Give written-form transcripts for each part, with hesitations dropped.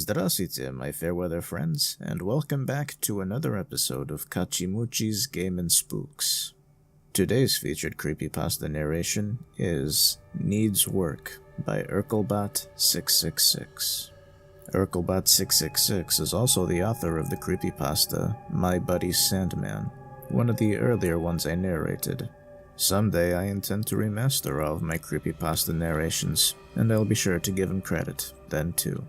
Здравствуйте, my fair weather friends, and welcome back to another episode of Kachimuchi's Game and Spooks. Today's featured creepypasta narration is Needs Work by Urkelbot666. Urkelbot666 is also the author of the creepypasta My Buddy Sandman, one of the earlier ones I narrated. Someday I intend to remaster all of my creepypasta narrations, and I'll be sure to give him credit then too.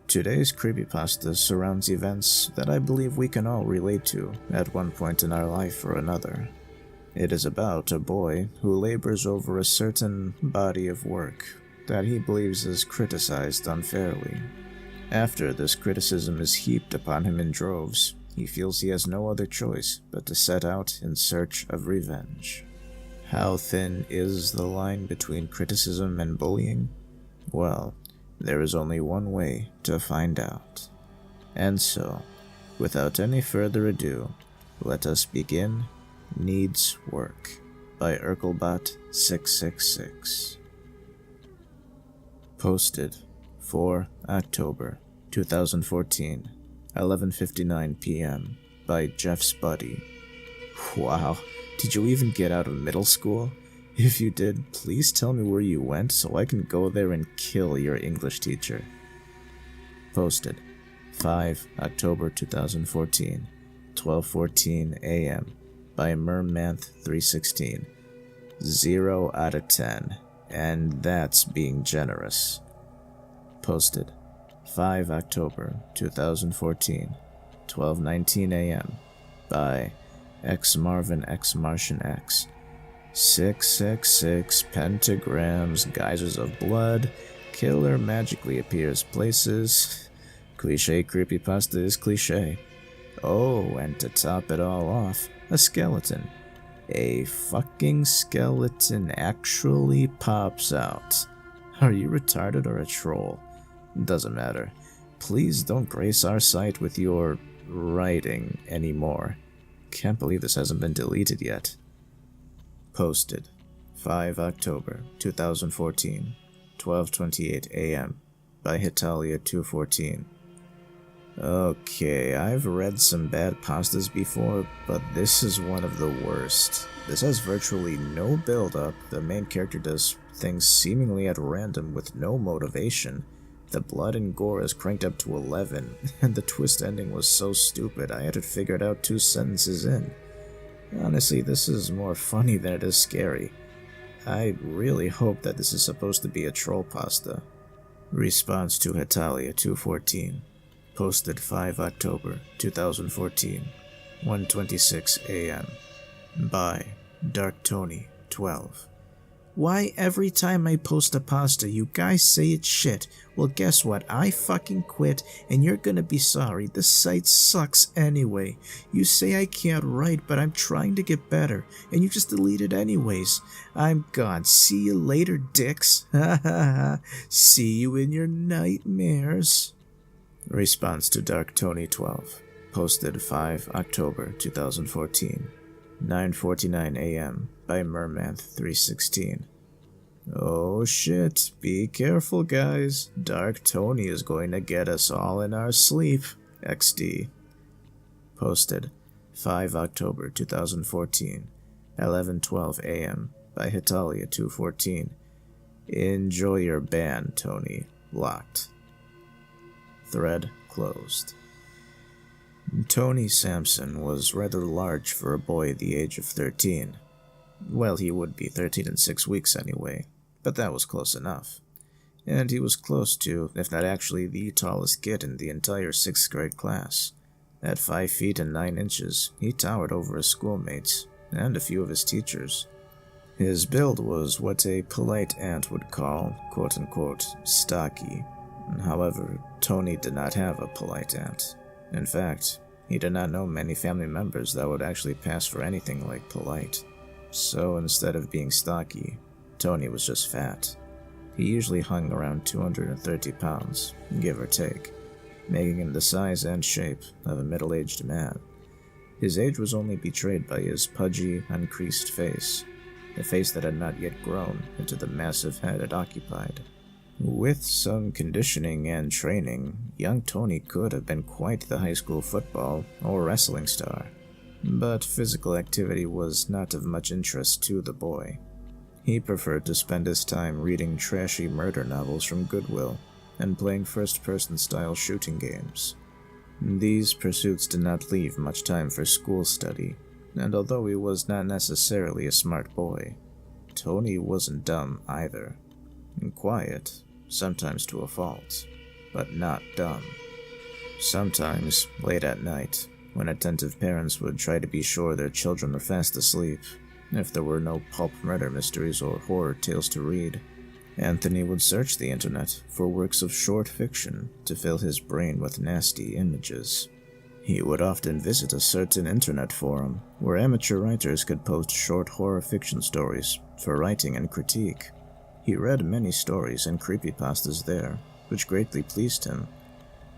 Today's creepypasta surrounds events that I believe we can all relate to at one point in our life or another. It is about a boy who labors over a certain body of work that he believes is criticized unfairly. After this criticism is heaped upon him in droves, he feels he has no other choice but to set out in search of revenge. How thin is the line between criticism and bullying? Well, there is only one way to find out. And so, without any further ado, let us begin Needs Work by Urkelbot666. Posted 4 October 2014, 11:59 p.m. by Jeff's buddy. Wow, did you even get out of middle school? If you did, please tell me where you went so I can go there and kill your English teacher. Posted 5 October 2014, 12:14 a.m. by Mermanth316. 0 out of 10, and that's being generous. Posted 5 October 2014, 12:19 a.m. by X Martian X. 666 pentagrams, geysers of blood, killer magically appears places. Cliche creepypasta is cliche. Oh, and to top it all off, a skeleton. A fucking skeleton actually pops out. Are you retarded or a troll? Doesn't matter. Please don't grace our site with your writing anymore. Can't believe this hasn't been deleted yet. Posted 5 October 2014, 12:28 a.m. by Hitalia214. Okay, I've read some bad pastas before, but this is one of the worst. This has virtually no build-up, the main character does things seemingly at random with no motivation, the blood and gore is cranked up to 11, and the twist ending was so stupid I had it figured out 2 sentences in. Honestly, this is more funny than it is scary. I really hope that this is supposed to be a troll pasta. Response to Hitalia214. Posted 5 October 2014, 1:26 a.m. by Dark Tony 12. Why every time I post a pasta you guys say it's shit? Well, guess what? I fucking quit and you're gonna be sorry. This site sucks anyway. You say I can't write, but I'm trying to get better and you just delete it anyways. I'm gone. See you later, dicks. Ha ha ha. See you in your nightmares. Response to Dark Tony 12. Posted 5 October 2014, 9:49 a.m. by Mermanth316. Oh shit, be careful guys, Dark Tony is going to get us all in our sleep, XD. Posted 5 October 2014, 11:12 a.m. by Hitalia214. Enjoy your ban, Tony. Locked. Thread closed. Tony Sampson was rather large for a boy the age of 13. Well, he would be 13 in 6 weeks anyway, but that was close enough. And he was close to, if not actually the tallest kid in the entire 6th grade class. At 5 feet and 9 inches, he towered over his schoolmates, and a few of his teachers. His build was what a polite aunt would call, quote-unquote, stocky. However, Tony did not have a polite aunt. In fact, he did not know many family members that would actually pass for anything like polite. So instead of being stocky, Tony was just fat. He usually hung around 230 pounds, give or take, making him the size and shape of a middle-aged man. His age was only betrayed by his pudgy, uncreased face, a face that had not yet grown into the massive head it occupied. With some conditioning and training, young Tony could have been quite the high school football or wrestling star. But physical activity was not of much interest to the boy. He preferred to spend his time reading trashy murder novels from Goodwill and playing first-person style shooting games. These pursuits did not leave much time for school study, and although he was not necessarily a smart boy, Tony wasn't dumb either. Quiet, sometimes to a fault, but not dumb. Sometimes, late at night, when attentive parents would try to be sure their children were fast asleep, if there were no pulp murder mysteries or horror tales to read, Anthony would search the internet for works of short fiction to fill his brain with nasty images. He would often visit a certain internet forum where amateur writers could post short horror fiction stories for writing and critique. He read many stories and creepypastas there, which greatly pleased him.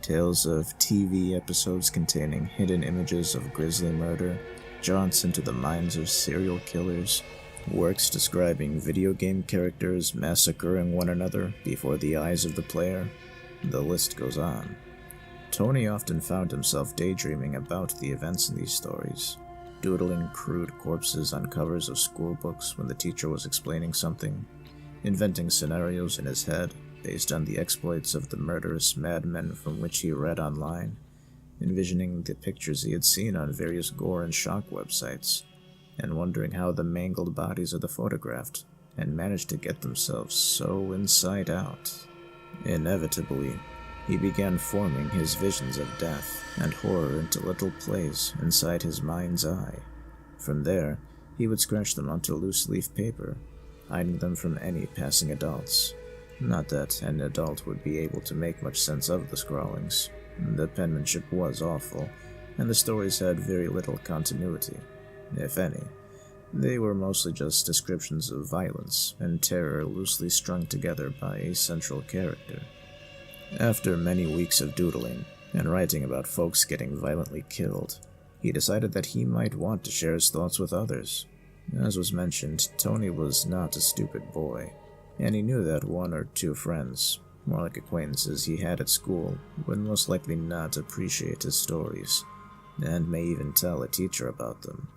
Tales of TV episodes containing hidden images of grisly murder, jaunts into the minds of serial killers, works describing video game characters massacring one another before the eyes of the player. The list goes on. Tony often found himself daydreaming about the events in these stories, doodling crude corpses on covers of school books when the teacher was explaining something, inventing scenarios in his head based on the exploits of the murderous madmen from which he read online, envisioning the pictures he had seen on various gore and shock websites, and wondering how the mangled bodies of the photographed had managed to get themselves so inside out. Inevitably, he began forming his visions of death and horror into little plays inside his mind's eye. From there, he would scratch them onto loose-leaf paper, hiding them from any passing adults. Not that an adult would be able to make much sense of the scrawlings. The penmanship was awful, and the stories had very little continuity, if any. They were mostly just descriptions of violence and terror loosely strung together by a central character. After many weeks of doodling and writing about folks getting violently killed, he decided that he might want to share his thoughts with others. As was mentioned, Tony was not a stupid boy, and he knew that one or two friends, more like acquaintances he had at school, would most likely not appreciate his stories, and may even tell a teacher about them.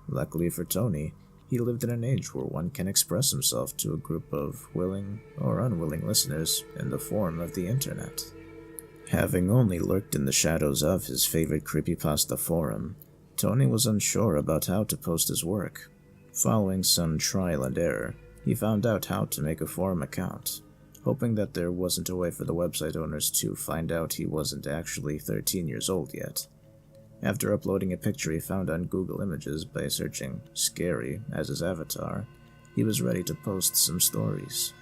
Luckily for Tony, he lived in an age where one can express himself to a group of willing or unwilling listeners in the form of the internet. Having only lurked in the shadows of his favorite creepypasta forum, Tony was unsure about how to post his work. Following some trial and error, he found out how to make a forum account, hoping that there wasn't a way for the website owners to find out he wasn't actually 13 years old yet. After uploading a picture he found on Google Images by searching "scary" as his avatar, he was ready to post some stories.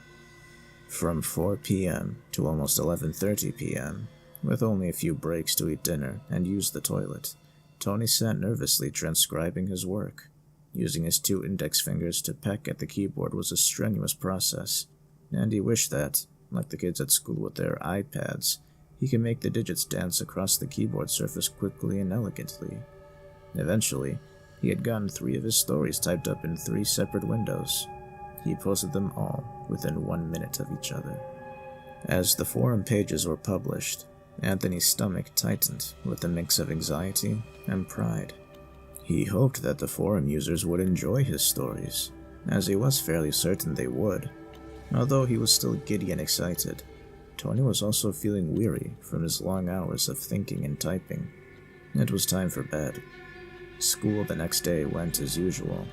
From 4 p.m. to almost 11:30 p.m., with only a few breaks to eat dinner and use the toilet, Tony sat nervously transcribing his work. Using his 2 index fingers to peck at the keyboard was a strenuous process, and he wished that, like the kids at school with their iPads, he could make the digits dance across the keyboard surface quickly and elegantly. Eventually, he had gotten 3 of his stories typed up in 3 separate windows. He posted them all within 1 minute of each other. As the forum pages were published, Anthony's stomach tightened with a mix of anxiety and pride. He hoped that the forum users would enjoy his stories, as he was fairly certain they would. Although he was still giddy and excited, Tony was also feeling weary from his long hours of thinking and typing. It was time for bed. School the next day went as usual.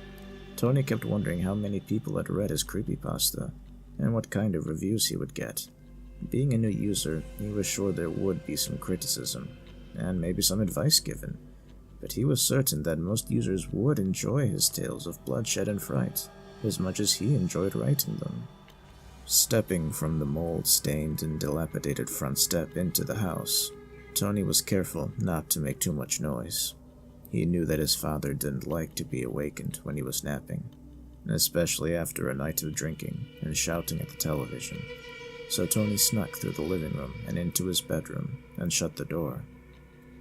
Tony kept wondering how many people had read his creepypasta, and what kind of reviews he would get. Being a new user, he was sure there would be some criticism, and maybe some advice given, but he was certain that most users would enjoy his tales of bloodshed and fright, as much as he enjoyed writing them. Stepping from the mold-stained and dilapidated front step into the house, Tony was careful not to make too much noise. He knew that his father didn't like to be awakened when he was napping, especially after a night of drinking and shouting at the television. So Tony snuck through the living room and into his bedroom and shut the door.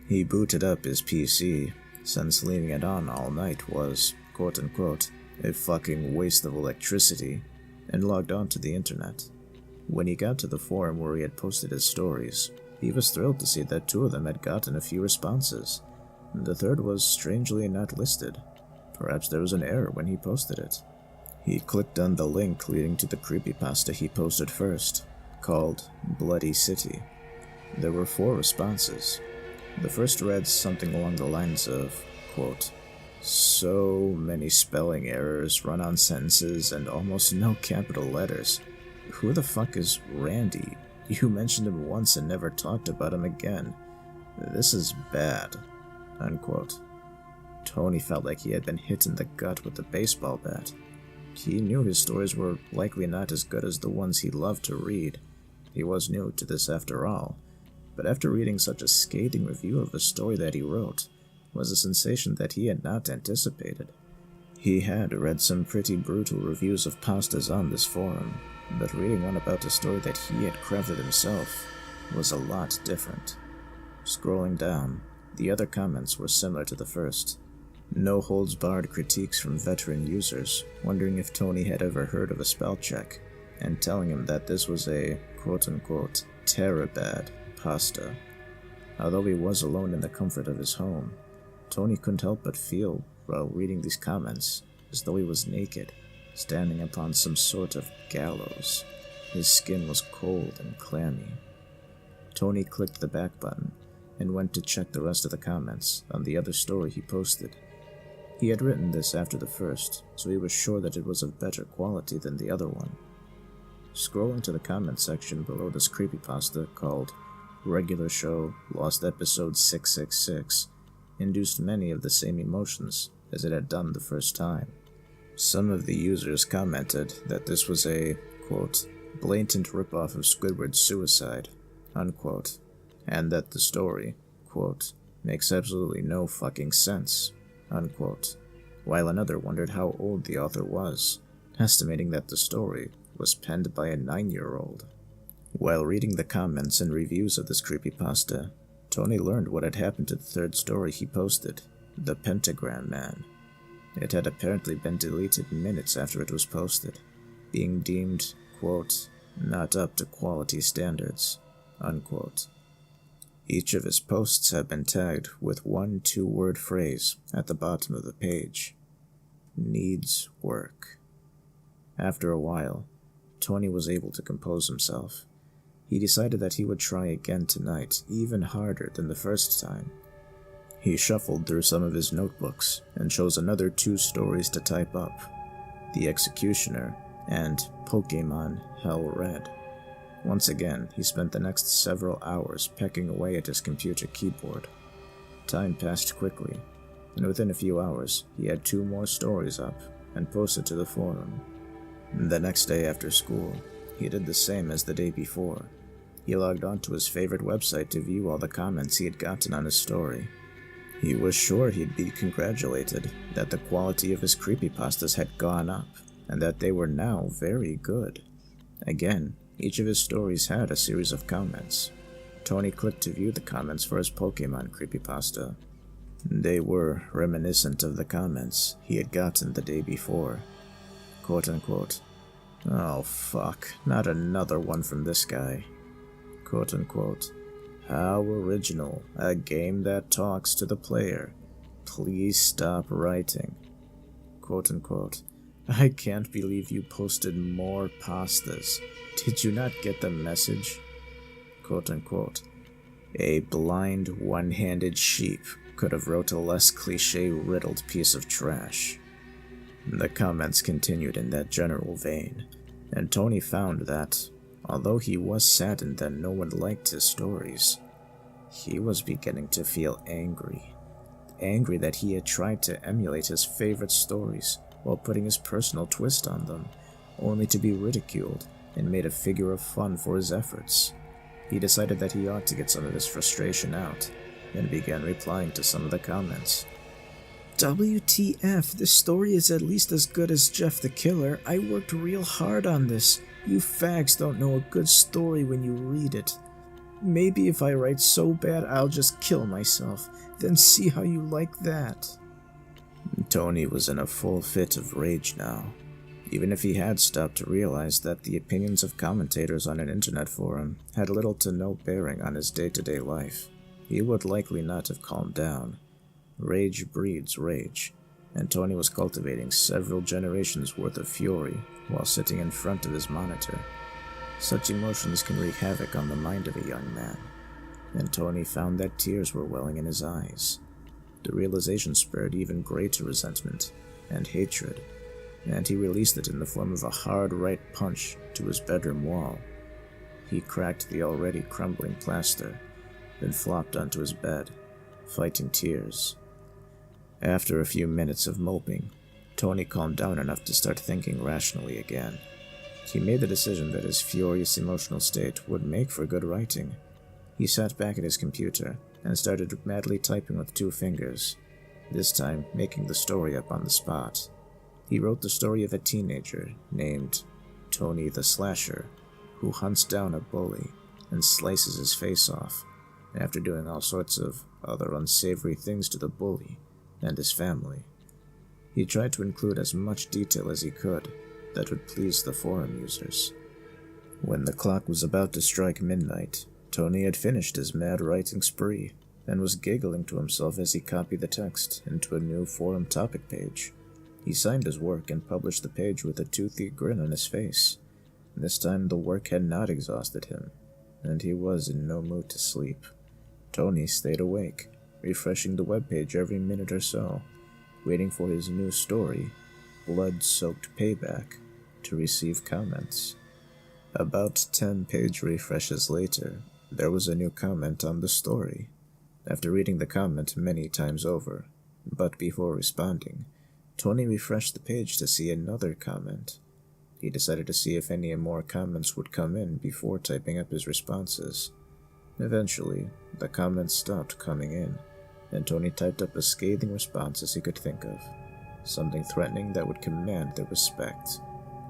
He booted up his PC, since leaving it on all night was, quote-unquote, a fucking waste of electricity, and logged on to the internet. When he got to the forum where he had posted his stories, he was thrilled to see that 2 of them had gotten a few responses. The third was strangely not listed. Perhaps there was an error when he posted it. He clicked on the link leading to the creepypasta he posted first, called Bloody City. There were 4 responses. The first read something along the lines of, quote, "So many spelling errors, run-on sentences, and almost no capital letters. Who the fuck is Randy? You mentioned him once and never talked about him again. This is bad," unquote. Tony felt like he had been hit in the gut with a baseball bat. He knew his stories were likely not as good as the ones he loved to read. He was new to this after all. But after reading such a scathing review of a story that he wrote, was a sensation that he had not anticipated. He had read some pretty brutal reviews of pastas on this forum, but reading one about a story that he had crafted himself was a lot different. Scrolling down, the other comments were similar to the first. No-holds-barred critiques from veteran users, wondering if Tony had ever heard of a spell check, and telling him that this was a quote-unquote terror-bad pasta. Although he was alone in the comfort of his home, Tony couldn't help but feel, while reading these comments, as though he was naked, standing upon some sort of gallows. His skin was cold and clammy. Tony clicked the back button and went to check the rest of the comments on the other story he posted. He had written this after the first, so he was sure that it was of better quality than the other one. Scrolling to the comment section below this creepypasta called Regular Show Lost Episode 666 induced many of the same emotions as it had done the first time. Some of the users commented that this was a, quote, blatant ripoff of Squidward's Suicide, unquote, and that the story, quote, makes absolutely no fucking sense, unquote, while another wondered how old the author was, estimating that the story was penned by a 9-year-old. While reading the comments and reviews of this creepypasta, Tony learned what had happened to the third story he posted, The Pentagram Man. It had apparently been deleted minutes after it was posted, being deemed, quote, not up to quality standards, unquote. Each of his posts had been tagged with one 2-word phrase at the bottom of the page. Needs work. After a while, Tony was able to compose himself. He decided that he would try again tonight, even harder than the first time. He shuffled through some of his notebooks and chose another 2 stories to type up, The Executioner and Pokemon Hell Red. Once again, he spent the next several hours pecking away at his computer keyboard. Time passed quickly, and within a few hours, he had 2 more stories up and posted to the forum. The next day after school, he did the same as the day before. He logged on to his favorite website to view all the comments he had gotten on his story. He was sure he'd be congratulated that the quality of his creepypastas had gone up, and that they were now very good. Again, each of his stories had a series of comments. Tony clicked to view the comments for his Pokemon creepypasta. They were reminiscent of the comments he had gotten the day before. Quote-unquote, "Oh fuck, not another one from this guy." Quote-unquote, "How original, a game that talks to the player. Please stop writing." Quote-unquote, "I can't believe you posted more pastas. Did you not get the message?" Quote-unquote, "A blind, one-handed sheep could have wrote a less cliché-riddled piece of trash." The comments continued in that general vein, and Tony found that, although he was saddened that no one liked his stories, he was beginning to feel angry. Angry that he had tried to emulate his favorite stories while putting his personal twist on them, only to be ridiculed and made a figure of fun for his efforts. He decided that he ought to get some of his frustration out, and began replying to some of the comments. "WTF, this story is at least as good as Jeff the Killer. I worked real hard on this. You fags don't know a good story when you read it. Maybe if I write so bad I'll just kill myself, then see how you like that." Tony was in a full fit of rage now. Even if he had stopped to realize that the opinions of commentators on an internet forum had little to no bearing on his day-to-day life, he would likely not have calmed down. Rage breeds rage, and Tony was cultivating several generations worth of fury while sitting in front of his monitor. Such emotions can wreak havoc on the mind of a young man, and Tony found that tears were welling in his eyes. The realization spurred even greater resentment and hatred, and he released it in the form of a hard right punch to his bedroom wall. He cracked the already crumbling plaster, then flopped onto his bed, fighting tears. After a few minutes of moping, Tony calmed down enough to start thinking rationally again. He made the decision that his furious emotional state would make for good writing. He sat back at his computer and started madly typing with 2 fingers, this time making the story up on the spot. He wrote the story of a teenager named Tony the Slasher, who hunts down a bully and slices his face off, after doing all sorts of other unsavory things to the bully and his family. He tried to include as much detail as he could that would please the forum users. When the clock was about to strike midnight, Tony had finished his mad writing spree and was giggling to himself as he copied the text into a new forum topic page. He signed his work and published the page with a toothy grin on his face. This time the work had not exhausted him, and he was in no mood to sleep. Tony stayed awake, refreshing the webpage every minute or so, waiting for his new story, Blood-Soaked Payback, to receive comments. About 10 page refreshes later, there was a new comment on the story. After reading the comment many times over, but before responding, Tony refreshed the page to see another comment. He decided to see if any more comments would come in before typing up his responses. Eventually, the comments stopped coming in, and Tony typed up as scathing response as he could think of, something threatening that would command their respect,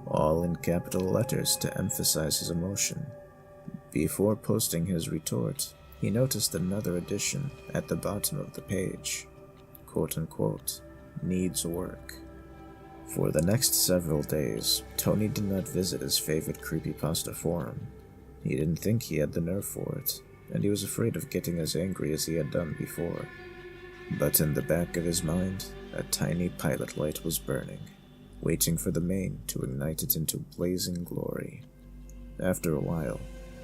all in capital letters to emphasize his emotion. Before posting his retort, he noticed another addition at the bottom of the page, quote-unquote, needs work. For the next several days, Tony did not visit his favorite Creepypasta forum. He didn't think he had the nerve for it, and he was afraid of getting as angry as he had done before. But in the back of his mind, a tiny pilot light was burning, waiting for the main to ignite it into blazing glory. After a while,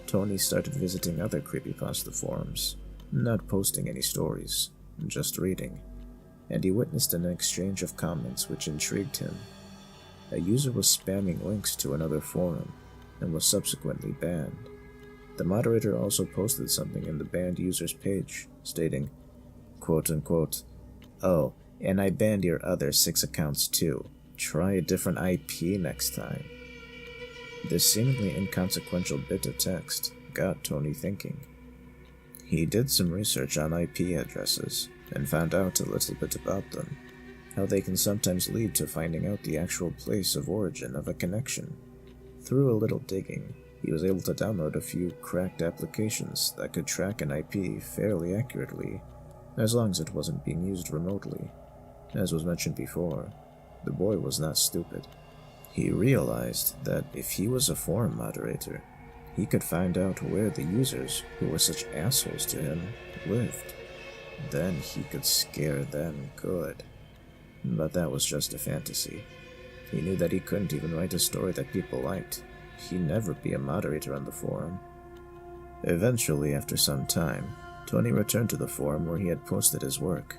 Tony started visiting other Creepypasta forums, not posting any stories, just reading, and he witnessed an exchange of comments which intrigued him. A user was spamming links to another forum, and was subsequently banned. The moderator also posted something in the banned user's page, stating, quote-unquote, oh, and I banned your other 6 accounts too. Try a different IP next time. This seemingly inconsequential bit of text got Tony thinking. He did some research on IP addresses, and found out a little bit about them, how they can sometimes lead to finding out the actual place of origin of a connection. Through a little digging, he was able to download a few cracked applications that could track an IP fairly accurately, as long as it wasn't being used remotely. As was mentioned before, the boy was not stupid. He realized that if he was a forum moderator, he could find out where the users who were such assholes to him lived. Then he could scare them good. But that was just a fantasy. He knew that he couldn't even write a story that people liked. He'd never be a moderator on the forum. Eventually, after some time, Tony returned to the forum where he had posted his work.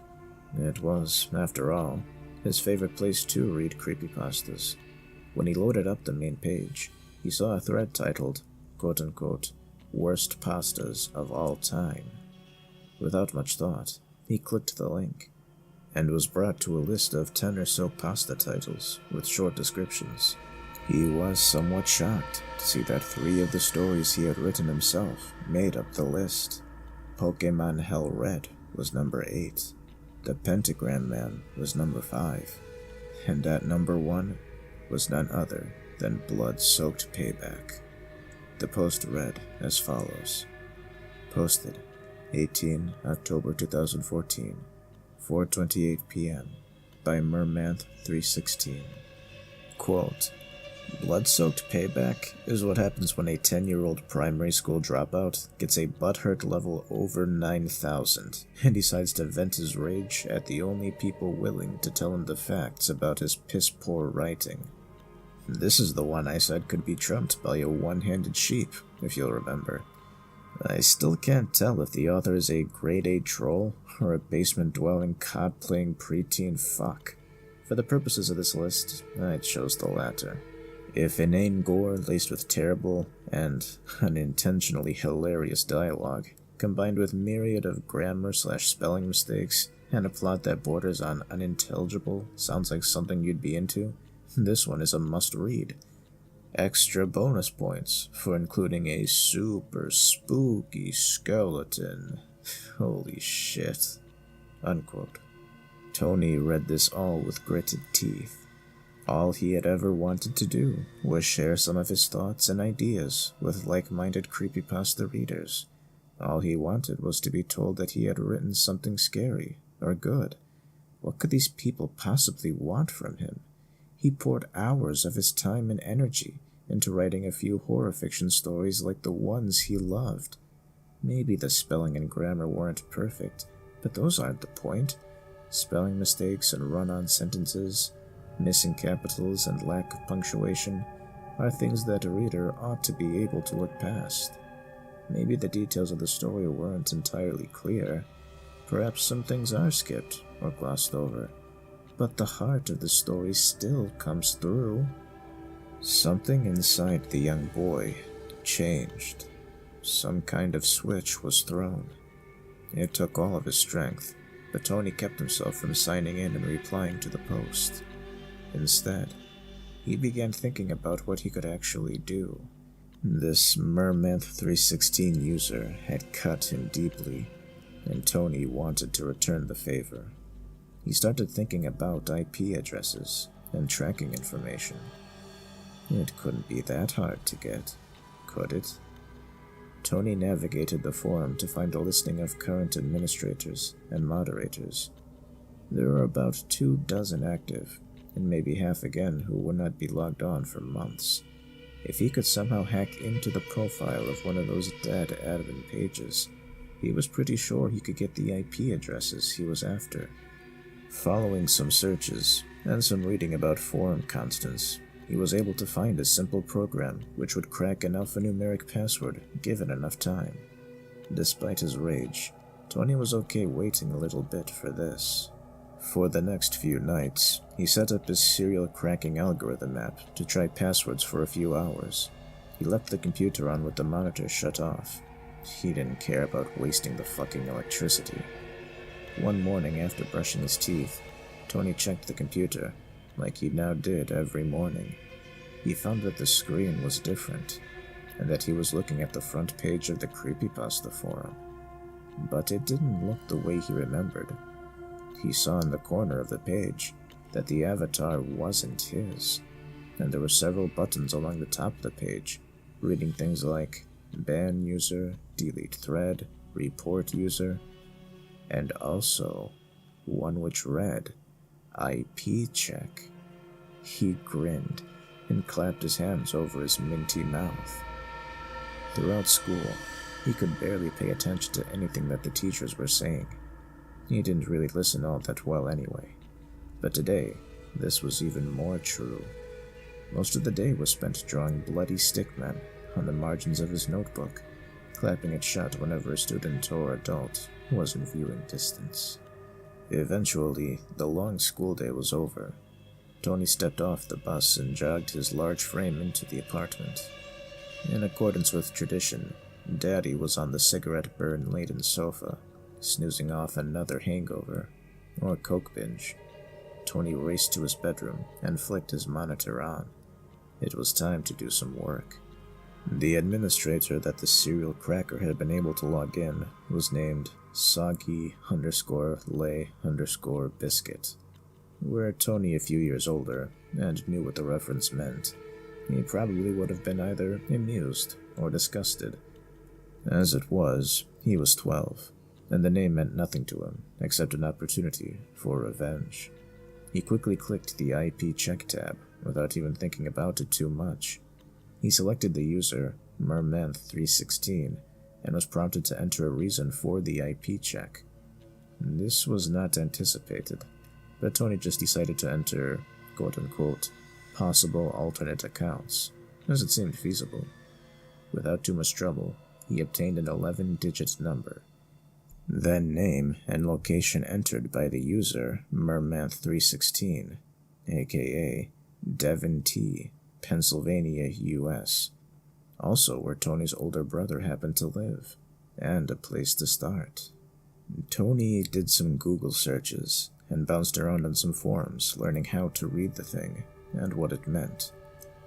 It was, after all, his favorite place to read creepypastas. When he loaded up the main page, he saw a thread titled, quote-unquote, worst pastas of all time. Without much thought, he clicked the link, and was brought to a list of 10 or so pasta titles with short descriptions. He was somewhat shocked to see that 3 of the stories he had written himself made up the list. Pokemon Hell Red was number 8, The Pentagram Man was number 5, and at number 1 was none other than Blood-Soaked Payback. The post read as follows. Posted 18 October 2014, 4:28 p.m. by Mermanth316. Quote, Blood-soaked payback is what happens when a 10-year-old primary school dropout gets a butthurt level over 9,000 and decides to vent his rage at the only people willing to tell him the facts about his piss-poor writing. This is the one I said could be trumped by a one-handed sheep, if you'll remember. I still can't tell if the author is a grade-A troll or a basement-dwelling, cod-playing preteen fuck. For the purposes of this list, I chose the latter. If inane gore laced with terrible and unintentionally hilarious dialogue, combined with myriad of grammar/spelling mistakes and a plot that borders on unintelligible, sounds like something you'd be into, this one is a must-read. Extra bonus points for including a super spooky skeleton. Holy shit. Unquote. Tony read this all with gritted teeth. All he had ever wanted to do was share some of his thoughts and ideas with like-minded creepypasta readers. All he wanted was to be told that he had written something scary or good. What could these people possibly want from him? He poured hours of his time and energy into writing a few horror fiction stories like the ones he loved. Maybe the spelling and grammar weren't perfect, but those aren't the point. Spelling mistakes and run-on sentences, missing capitals and lack of punctuation are things that a reader ought to be able to look past. Maybe the details of the story weren't entirely clear. Perhaps some things are skipped or glossed over. But the heart of the story still comes through. Something inside the young boy changed. Some kind of switch was thrown. It took all of his strength, but Tony kept himself from signing in and replying to the post. Instead, he began thinking about what he could actually do. This Mermanth316 user had cut him deeply, and Tony wanted to return the favor. He started thinking about IP addresses and tracking information. It couldn't be that hard to get, could it? Tony navigated the forum to find a listing of current administrators and moderators. There were about 24 active, and maybe half again who would not be logged on for months. If he could somehow hack into the profile of one of those dead admin pages, he was pretty sure he could get the IP addresses he was after. Following some searches and some reading about forum constants, he was able to find a simple program which would crack an alphanumeric password given enough time. Despite his rage, Tony was okay waiting a little bit for this. For the next few nights, he set up his serial cracking algorithm app to try passwords for a few hours. He left the computer on with the monitor shut off. He didn't care about wasting the fucking electricity. One morning after brushing his teeth, Tony checked the computer, like he now did every morning. He found that the screen was different, and that he was looking at the front page of the Creepypasta forum. But it didn't look the way he remembered. He saw in the corner of the page that the avatar wasn't his, and there were several buttons along the top of the page, reading things like ban user, delete thread, report user, and also one which read IP check. He grinned and clapped his hands over his minty mouth. Throughout school, he could barely pay attention to anything that the teachers were saying. He didn't really listen all that well anyway. But today, this was even more true. Most of the day was spent drawing bloody stickmen on the margins of his notebook, clapping it shut whenever a student or adult was in viewing distance. Eventually, the long school day was over. Tony stepped off the bus and jogged his large frame into the apartment. In accordance with tradition, Daddy was on the cigarette burn-laden sofa, snoozing off another hangover, or coke binge. Tony raced to his bedroom and flicked his monitor on. It was time to do some work. The administrator that the serial cracker had been able to log in was named Soggy_Lay_Biscuit. Were Tony a few years older and knew what the reference meant, he probably would have been either amused or disgusted. As it was, he was 12, and the name meant nothing to him except an opportunity for revenge. He quickly clicked the IP check tab without even thinking about it too much. He selected the user, mermanth316, and was prompted to enter a reason for the IP check. This was not anticipated, but Tony just decided to enter, quote-unquote, possible alternate accounts, as it seemed feasible. Without too much trouble, he obtained an 11-digit number. Then name and location entered by the user, mermanth316, aka Devin T., Pennsylvania, US. Also where Tony's older brother happened to live, and a place to start. Tony did some Google searches and bounced around on some forums learning how to read the thing and what it meant.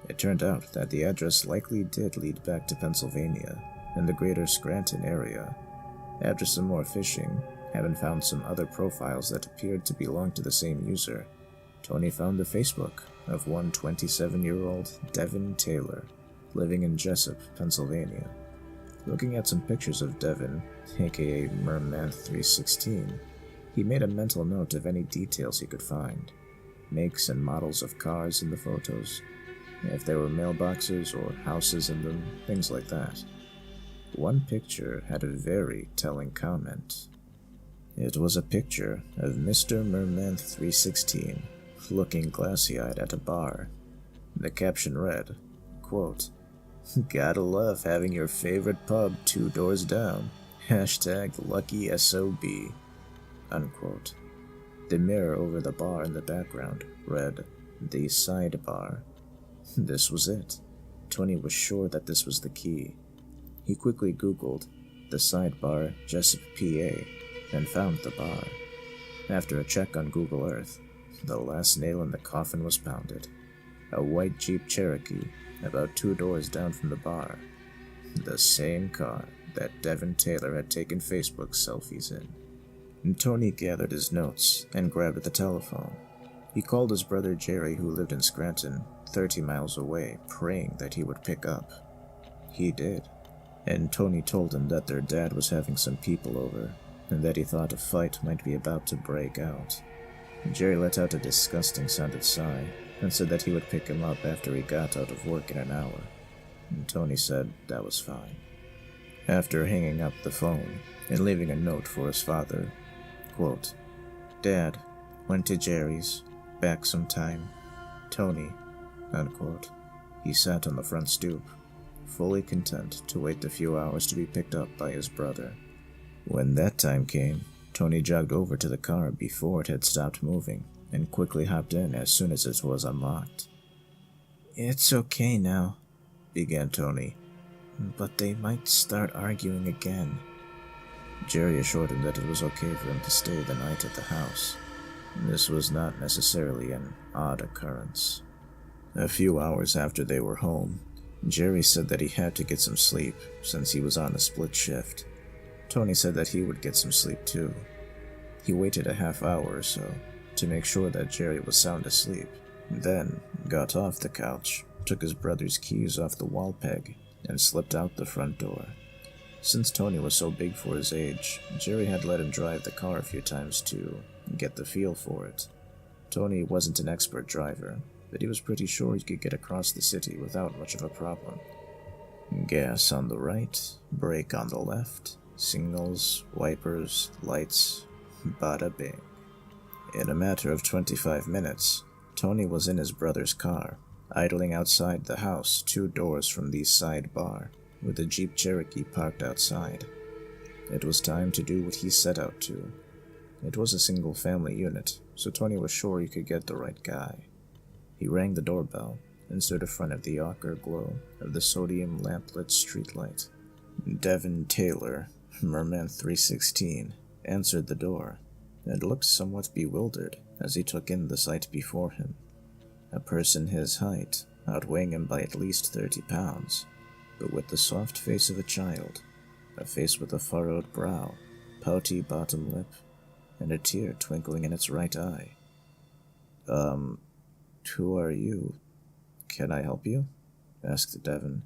It turned out that the address likely did lead back to Pennsylvania and the greater Scranton area. After some more fishing, having found some other profiles that appeared to belong to the same user, Tony found the Facebook of one 27-year-old Devin Taylor, living in Jessup, Pennsylvania. Looking at some pictures of Devin, aka mermanth316, he made a mental note of any details he could find, makes and models of cars in the photos, if there were mailboxes or houses in them, things like that. One picture had a very telling comment. It was a picture of Mr. mermanth316 looking glassy-eyed at a bar. The caption read, quote, "Gotta love having your favorite pub 2 doors down. #LuckySOB." Unquote. The mirror over the bar in the background read, "The Sidebar." This was it. Tony was sure that this was the key. He quickly Googled the Sidebar Jessup, PA, and found the bar. After a check on Google Earth, the last nail in the coffin was pounded. A white Jeep Cherokee, about 2 doors down from the bar. The same car that Devin Taylor had taken Facebook selfies in. Tony gathered his notes and grabbed the telephone. He called his brother Jerry, who lived in Scranton, 30 miles away, praying that he would pick up. He did, and Tony told him that their dad was having some people over, and that he thought a fight might be about to break out. Jerry let out a disgusting-sounded sigh, and said that he would pick him up after he got out of work in an hour. And Tony said that was fine. After hanging up the phone and leaving a note for his father, quote, "Dad, went to Jerry's, back sometime. Tony," unquote. He sat on the front stoop, fully content to wait the few hours to be picked up by his brother. When that time came, Tony jogged over to the car before it had stopped moving and quickly hopped in as soon as it was unlocked. "It's okay now," began Tony, "but they might start arguing again." Jerry assured him that it was okay for him to stay the night at the house. This was not necessarily an odd occurrence. A few hours after they were home, Jerry said that he had to get some sleep since he was on a split shift. Tony said that he would get some sleep too. He waited a half hour or so to make sure that Jerry was sound asleep, then got off the couch, took his brother's keys off the wall peg, and slipped out the front door. Since Tony was so big for his age, Jerry had let him drive the car a few times to get the feel for it. Tony wasn't an expert driver, but he was pretty sure he could get across the city without much of a problem. Gas on the right, brake on the left, signals, wipers, lights, bada bing. In a matter of 25 minutes, Tony was in his brother's car, idling outside the house 2 doors from the side bar, with a Jeep Cherokee parked outside. It was time to do what he set out to. It was a single-family unit, so Tony was sure he could get the right guy. He rang the doorbell and stood in front of the ochre glow of the sodium lamplit streetlight. Devin Taylor, mermanth316, answered the door, and looked somewhat bewildered as he took in the sight before him. A person his height, outweighing him by at least 30 pounds, but with the soft face of a child, a face with a furrowed brow, pouty bottom lip, and a tear twinkling in its right eye. Who are you? Can I help you?" asked Devin.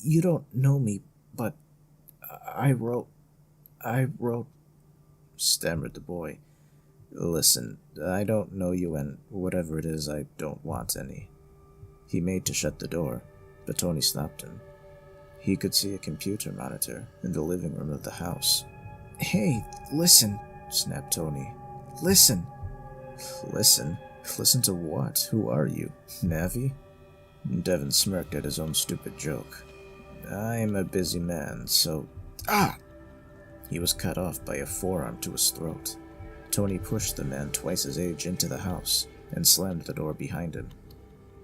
You don't know me, but I wrote stammered the boy. Listen, I don't know you, and whatever it is, I don't want any. He made to shut the door, but Tony stopped him. He could see a computer monitor in the living room of the house. Hey, listen, snapped Tony. Listen. Listen? Listen to what? Who are you? Navi? Devin smirked at his own stupid joke. I'm a busy man, so... Ah! He was cut off by a forearm to his throat. Tony pushed the man twice his age into the house and slammed the door behind him.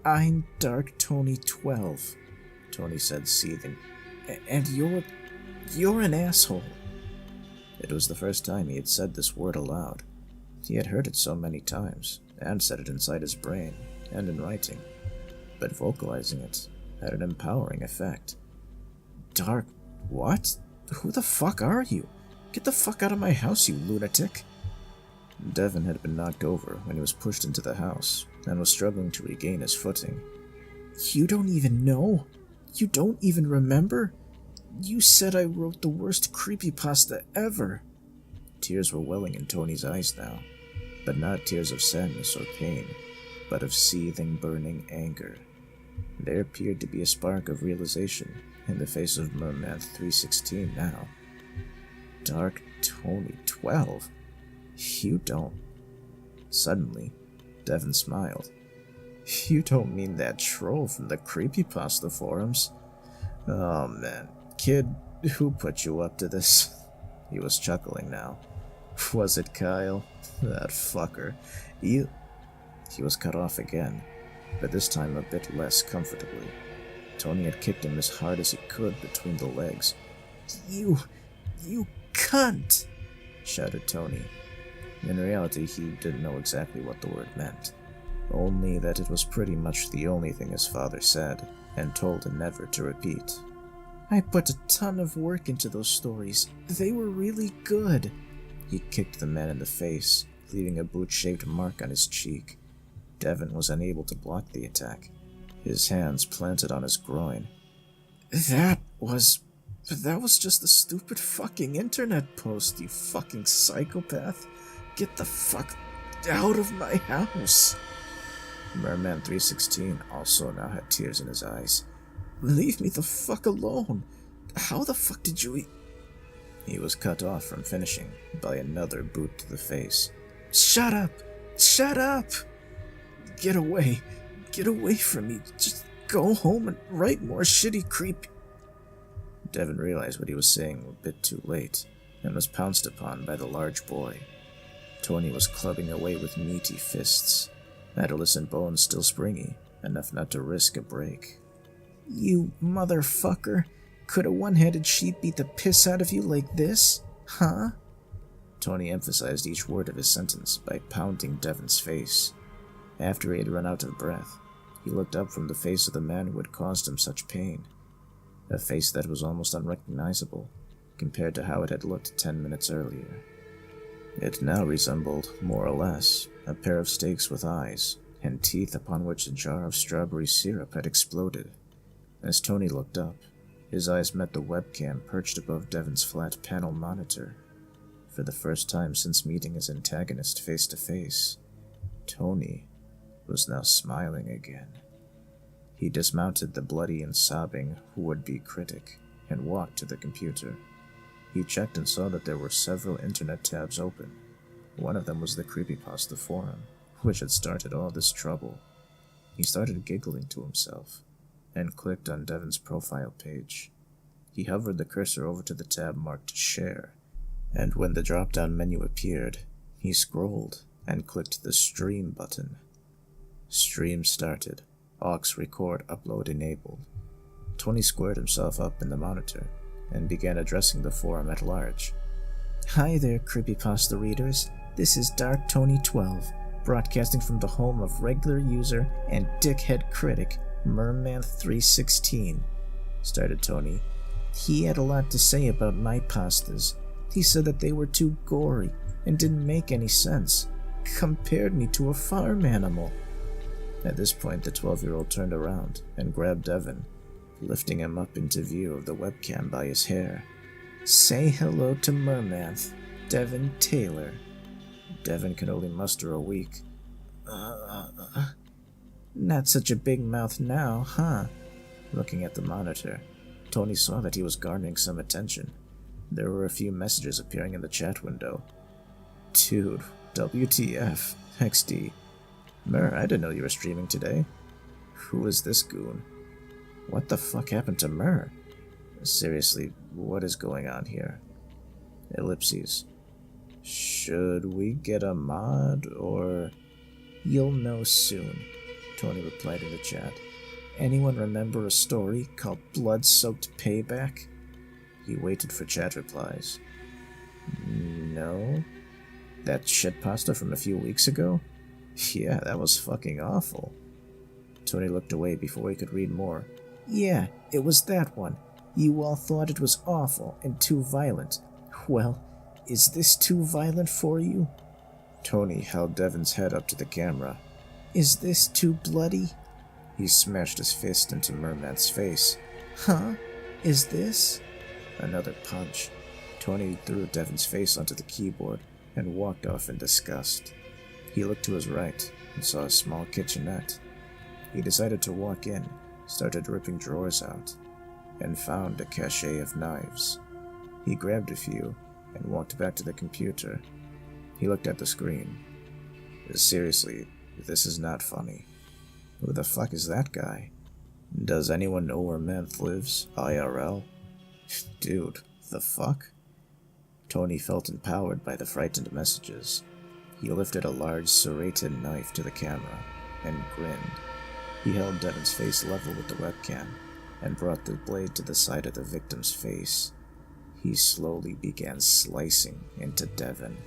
I'm Dark Tony 12, Tony said, seething. And you're an asshole. It was the first time he had said this word aloud. He had heard it so many times, and said it inside his brain, and in writing. But vocalizing it had an empowering effect. Dark what? Who the fuck are you? Get the fuck out of my house, you lunatic! Devin had been knocked over when he was pushed into the house, and was struggling to regain his footing. You don't even know? You don't even remember? You said I wrote the worst creepypasta ever. Tears were welling in Tony's eyes now, but not tears of sadness or pain, but of seething, burning anger. There appeared to be a spark of realization in the face of Merman 316 now. Dark Tony 12? You don't... Suddenly, Devin smiled. You don't mean that troll from the Creepypasta forums? Oh man, kid, who put you up to this? He was chuckling now. Was it Kyle? That fucker. He was cut off again, but this time a bit less comfortably. Tony had kicked him as hard as he could between the legs. You cunt! Shouted Tony. In reality, he didn't know exactly what the word meant, only that it was pretty much the only thing his father said, and told him never to repeat. I put a ton of work into those stories. They were really good. He kicked the man in the face, leaving a boot-shaped mark on his cheek. Devin was unable to block the attack, his hands planted on his groin. That was just a stupid fucking internet post, you fucking psychopath. Get the fuck out of my house. Merman 316 also now had tears in his eyes. Leave me the fuck alone. How the fuck did you He was cut off from finishing by another boot to the face. Shut up! Shut up! Get away from me. Just go home and write more shitty creep. Devin realized what he was saying a bit too late, and was pounced upon by the large boy. Tony was clubbing away with meaty fists, adolescent bones still springy, enough not to risk a break. You motherfucker! Could a one-handed sheep beat the piss out of you like this? Huh? Tony emphasized each word of his sentence by pounding Devin's face. After he had run out of breath, he looked up from the face of the man who had caused him such pain. A face that was almost unrecognizable compared to how it had looked 10 minutes earlier. It now resembled, more or less, a pair of steaks with eyes, and teeth upon which a jar of strawberry syrup had exploded. As Tony looked up, his eyes met the webcam perched above Devin's flat panel monitor. For the first time since meeting his antagonist face to face, Tony was now smiling again. He dismounted the bloody and sobbing would-be critic and walked to the computer. He checked and saw that there were several internet tabs open. One of them was the Creepypasta forum, which had started all this trouble. He started giggling to himself, and clicked on Devin's profile page. He hovered the cursor over to the tab marked Share, and when the drop-down menu appeared, he scrolled and clicked the Stream button. Stream started. Aux record upload enabled. Tony squared himself up in the monitor and began addressing the forum at large. Hi there, Creepypasta readers. This is Dark Tony 12, broadcasting from the home of regular user and dickhead critic Merman 316, started Tony. He had a lot to say about my pastas. He said that they were too gory and didn't make any sense. Compared me to a farm animal. At this point, the 12-year-old turned around and grabbed Devin, lifting him up into view of the webcam by his hair. Say hello to Mermanth. Devin Taylor. Devin can only muster a weak. Not such a big mouth now, huh? Looking at the monitor, Tony saw that he was garnering some attention. There were a few messages appearing in the chat window. Dude, WTF, XD. Mer, I didn't know you were streaming today. Who is this goon? What the fuck happened to Mer? Seriously, what is going on here? Ellipses. Should we get a mod, or... You'll know soon, Tony replied in the chat. Anyone remember a story called Blood-Soaked Payback? He waited for chat replies. No? That shitpasta from a few weeks ago? Yeah, that was fucking awful. Tony looked away before he could read more. Yeah, it was that one. You all thought it was awful and too violent. Well, is this too violent for you? Tony held Devin's head up to the camera. Is this too bloody? He smashed his fist into Merman's face. Huh? Is this? Another punch. Tony threw Devin's face onto the keyboard and walked off in disgust. He looked to his right and saw a small kitchenette. He decided to walk in, started ripping drawers out, and found a cache of knives. He grabbed a few and walked back to the computer. He looked at the screen. Seriously, this is not funny. Who the fuck is that guy? Does anyone know where Manth lives, IRL? Dude, the fuck? Tony felt empowered by the frightened messages. He lifted a large serrated knife to the camera and grinned. He held Devin's face level with the webcam and brought the blade to the side of the victim's face. He slowly began slicing into Devin,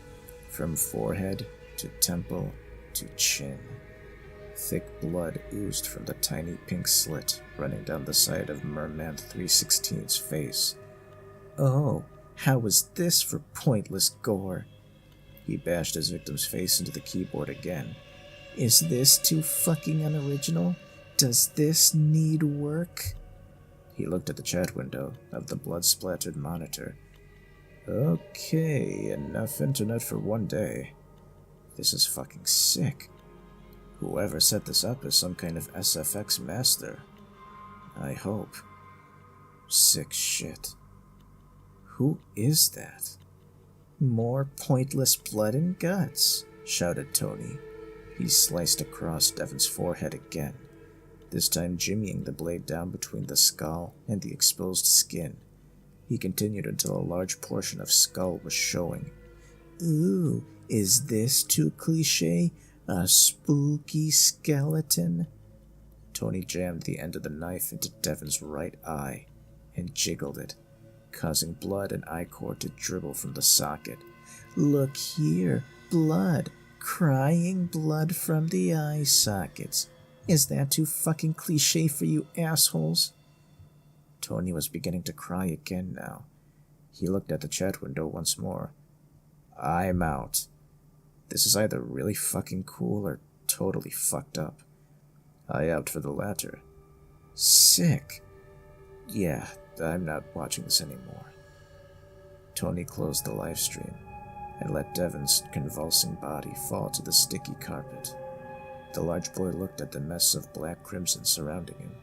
from forehead to temple to chin. Thick blood oozed from the tiny pink slit running down the side of Merman 316's face. Oh, how was this for pointless gore? He bashed his victim's face into the keyboard again. Is this too fucking unoriginal? Does this need work? He looked at the chat window of the blood-splattered monitor. Okay, enough internet for one day. This is fucking sick. Whoever set this up is some kind of SFX master. I hope. Sick shit. Who is that? More pointless blood and guts, shouted Tony. He sliced across Devin's forehead again, this time jimmying the blade down between the skull and the exposed skin. He continued until a large portion of skull was showing. Ooh, is this too cliché? A spooky skeleton? Tony jammed the end of the knife into Devin's right eye and jiggled it, causing blood and ichor to dribble from the socket. Look here, blood, crying blood from the eye sockets. Is that too fucking cliché for you assholes? Tony was beginning to cry again now. He looked at the chat window once more. I'm out. This is either really fucking cool or totally fucked up. I opt for the latter. Sick. Yeah, I'm not watching this anymore. Tony closed the live stream and let Devin's convulsing body fall to the sticky carpet. The large boy looked at the mess of black crimson surrounding him,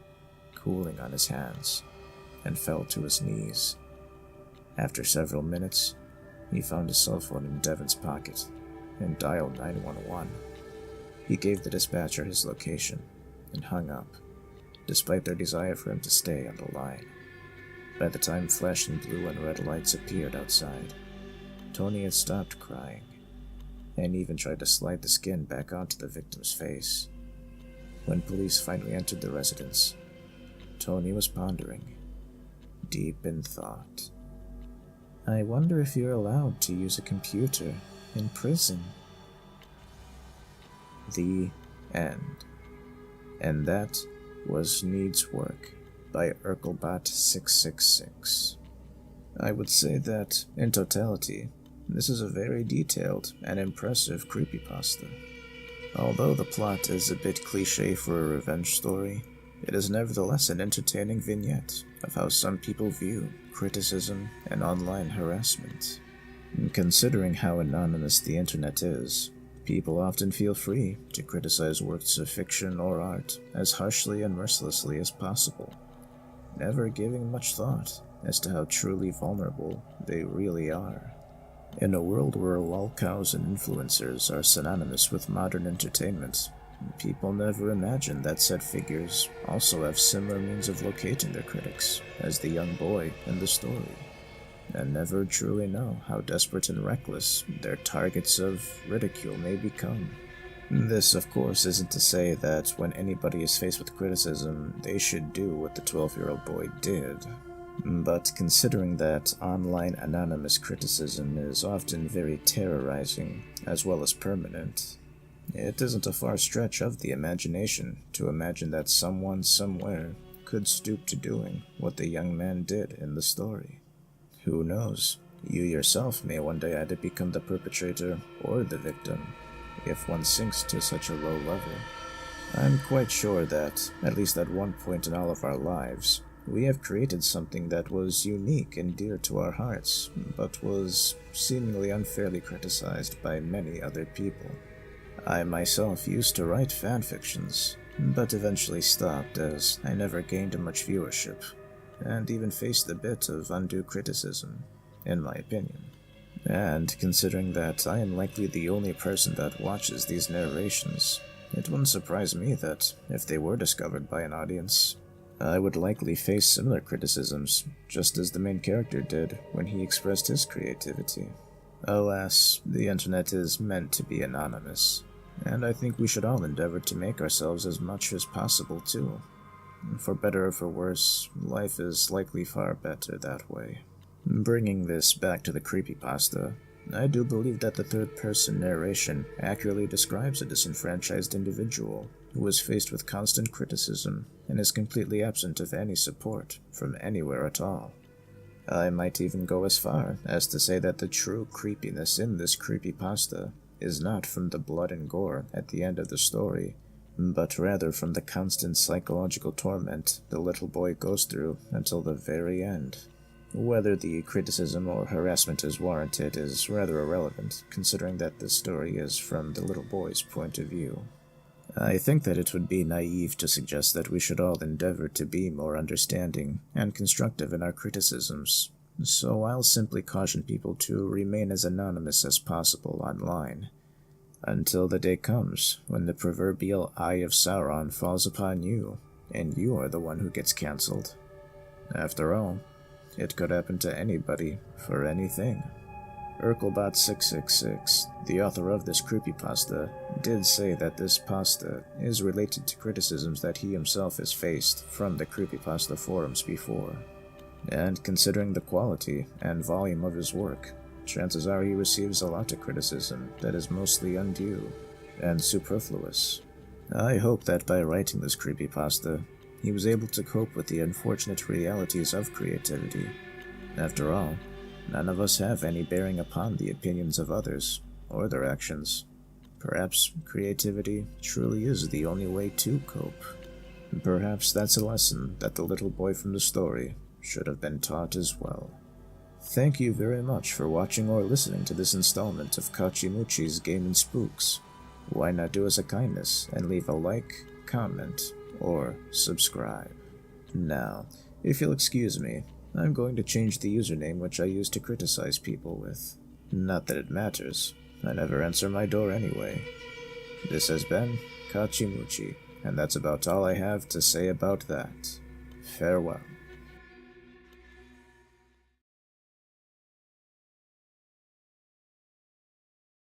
cooling on his hands, and fell to his knees. After several minutes, he found his cell phone in Devin's pocket and dialed 911. He gave the dispatcher his location and hung up, despite their desire for him to stay on the line. By the time flashing blue and red lights appeared outside, Tony had stopped crying, and even tried to slide the skin back onto the victim's face. When police finally entered the residence, Tony was pondering, deep in thought. I wonder if you're allowed to use a computer in prison. The end. And that was Needs Work by Urkelbot666. I would say that, in totality, this is a very detailed and impressive creepypasta. Although the plot is a bit cliché for a revenge story, it is nevertheless an entertaining vignette of how some people view criticism and online harassment. Considering how anonymous the internet is, people often feel free to criticize works of fiction or art as harshly and mercilessly as possible, never giving much thought as to how truly vulnerable they really are. In a world where lolcows and influencers are synonymous with modern entertainment, people never imagine that said figures also have similar means of locating their critics as the young boy in the story, and never truly know how desperate and reckless their targets of ridicule may become. This, of course, isn't to say that when anybody is faced with criticism, they should do what the 12-year-old boy did. But considering that online anonymous criticism is often very terrorizing as well as permanent, it isn't a far stretch of the imagination to imagine that someone somewhere could stoop to doing what the young man did in the story. Who knows? You yourself may one day either become the perpetrator or the victim, if one sinks to such a low level. I'm quite sure that, at least at one point in all of our lives, we have created something that was unique and dear to our hearts, but was seemingly unfairly criticized by many other people. I myself used to write fanfictions, but eventually stopped as I never gained much viewership, and even faced a bit of undue criticism, in my opinion. And considering that I am likely the only person that watches these narrations, it wouldn't surprise me that, if they were discovered by an audience, I would likely face similar criticisms, just as the main character did when he expressed his creativity. Alas, the internet is meant to be anonymous, and I think we should all endeavor to make ourselves as much as possible too. For better or for worse, life is likely far better that way. Bringing this back to the creepypasta, I do believe that the third-person narration accurately describes a disenfranchised individual who is faced with constant criticism and is completely absent of any support from anywhere at all. I might even go as far as to say that the true creepiness in this creepypasta is not from the blood and gore at the end of the story, but rather from the constant psychological torment the little boy goes through until the very end. Whether the criticism or harassment is warranted is rather irrelevant, considering that the story is from the little boy's point of view. I think that it would be naive to suggest that we should all endeavor to be more understanding and constructive in our criticisms, so I'll simply caution people to remain as anonymous as possible online, until the day comes when the proverbial Eye of Sauron falls upon you, and you are the one who gets cancelled. After all, it could happen to anybody, for anything. Urkelbot666, the author of this creepypasta, did say that this pasta is related to criticisms that he himself has faced from the creepypasta forums before. And considering the quality and volume of his work, chances are he receives a lot of criticism that is mostly undue and superfluous. I hope that by writing this creepypasta, he was able to cope with the unfortunate realities of creativity. After all, none of us have any bearing upon the opinions of others or their actions. Perhaps creativity truly is the only way to cope. Perhaps that's a lesson that the little boy from the story should have been taught as well. Thank you very much for watching or listening to this installment of Kachimuchi's Game and Spooks. Why not do us a kindness and leave a like, comment, or subscribe. Now, if you'll excuse me, I'm going to change the username which I use to criticize people with. Not that it matters, I never answer my door anyway. This has been Kachimuchi, and that's about all I have to say about that. Farewell.